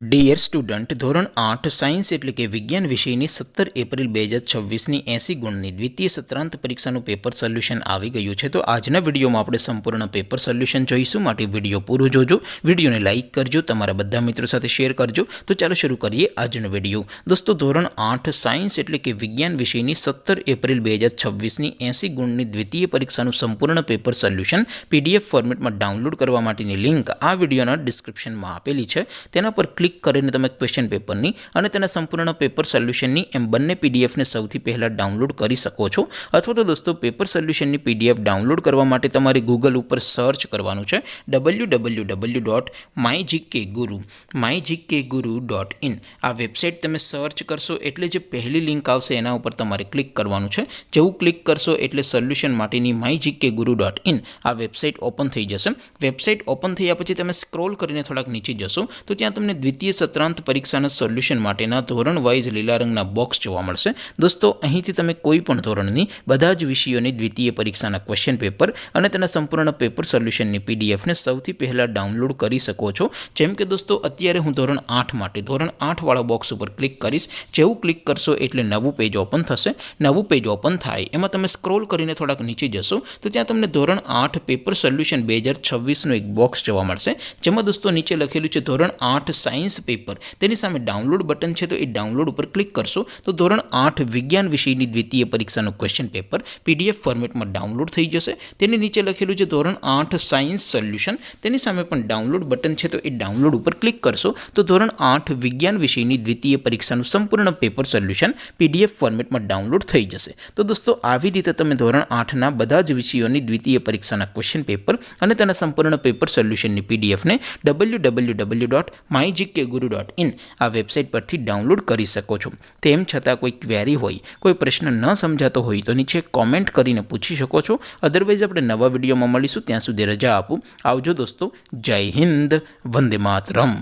Dear student, ધોરણ 8 science એટલે કે વિજ્ઞાન વિષયની 17 એપ્રિલ 2026ની 80 ગુણની દ્વિતીય સત્રાંત પરીક્ષાનું પેપર સોલ્યુશન આવી ગયું છે. તો આજના વિડીયોમાં આપણે સંપૂર્ણ પેપર સોલ્યુશન જોઈશું. માટે વિડીયો પૂરો જોજો, વિડીયોને લાઇક કરજો, તમારા બધા મિત્રો સાથે શેર કરજો. તો ચાલો શરૂ કરીએ આજનો વિડીયો. દોસ્તો, ધોરણ 8 સાયન્સ એટલે કે વિજ્ઞાન વિષયની 17 એપ્રિલ 2026ની 80 ગુણની દ્વિતીય પરીક્ષાનું સંપૂર્ણ પેપર સોલ્યુશન PDF ફોર્મેટમાં ડાઉનલોડ કરવા માટેની લિંક આ વિડીયોના ડિસ્ક્રિપ્શનમાં આપેલી છે. તેના પર ક્લિક કરીને તમે ક્વેશ્ચન પેપરની અને તેના સંપૂર્ણ પેપર સોલ્યુશનની એમ બંને પીડીએફને સૌથી પહેલાં ડાઉનલોડ કરી શકો છો. અથવા તો દોસ્તો, પેપર સોલ્યુશનની PDF ડાઉનલોડ કરવા માટે તમારે ગૂગલ ઉપર સર્ચ કરવાનું છે www.mygkguru.in. આ વેબસાઇટ તમે સર્ચ કરશો એટલે જે પહેલી લિંક આવશે એના ઉપર તમારે ક્લિક કરવાનું છે. જેવું ક્લિક કરશો એટલે સોલ્યુશન માટેની mygkguru.in આ વેબસાઇટ ઓપન થઈ જશે. વેબસાઇટ ઓપન થયા પછી તમે સ્ક્રોલ કરીને થોડાક નીચે જશો તો ત્યાં તમને દ્વિતીય સત્રાંત પરીક્ષાના સોલ્યુશન માટેના ધોરણ વાઇઝ લીલા રંગના બોક્સ જોવા મળશે. દોસ્તો, અહીંથી તમે કોઈ પણ ધોરણની બધા જ વિષયોની દ્વિતીય પરીક્ષાના ક્વેશ્ચન પેપર અને તેના સંપૂર્ણ પેપર સોલ્યુશનની પીડીએફને સૌથી પહેલાં ડાઉનલોડ કરી શકો છો. જેમ કે દોસ્તો, અત્યારે હું ધોરણ 8 માટે ધોરણ 8 વાળા બોક્સ ઉપર ક્લિક કરીશ. જેવું ક્લિક કરશો એટલે નવું પેજ ઓપન થશે. નવું પેજ ઓપન થાય એમાં તમે સ્ક્રોલ કરીને થોડાક નીચે જશો તો ત્યાં તમને ધોરણ 8 પેપર સોલ્યુશન 2026નું એક બોક્સ જોવા મળશે. જેમાં દોસ્તો નીચે લખેલું છે ધોરણ 8 સાયન્સ પેપર. તેની સામે ડાઉનલોડ બટન છે, તો એ ડાઉનલોડ ઉપર ક્લિક કરશો તો ધોરણ 8 વિજ્ઞાન વિષયની દ્વિતીય પરીક્ષાનું ક્વેશ્ચન પેપર PDF ફોર્મેટમાં ડાઉનલોડ થઈ જશે. તેની નીચે લખેલું છે ધોરણ 8 સાયન્સ સોલ્યુશન. તેની સામે પણ ડાઉનલોડ બટન છે, તો એ ડાઉનલોડ ઉપર ક્લિક કરશો તો ધોરણ 8 વિજ્ઞાન વિષયની દ્વિતીય પરીક્ષાનું સંપૂર્ણ પેપર સોલ્યુશન PDF ફોર્મેટમાં ડાઉનલોડ થઈ જશે. તો દોસ્તો, આવી રીતે તમે ધોરણ 8ના બધા જ વિષયોની દ્વિતીય પરીક્ષાના ક્વેશ્ચન પેપર અને તેના સંપૂર્ણ પેપર સોલ્યુશનની PDFને www.mygkguru.in આ વેબસાઇટ પરથી ડાઉનલોડ કરી શકો છો. તેમ છતાં કોઈ ક્વેરી હોય, કોઈ પ્રશ્ન ન સમજાતો હોય તો નીચે કોમેન્ટ કરીને પૂછી શકો છો. અદરવાઇઝ આપણે નવા વિડીયોમાં મળીશું. ત્યાં સુધી રજા આપું. આવજો દોસ્તો. જય હિન્દ. વંદે માતરમ.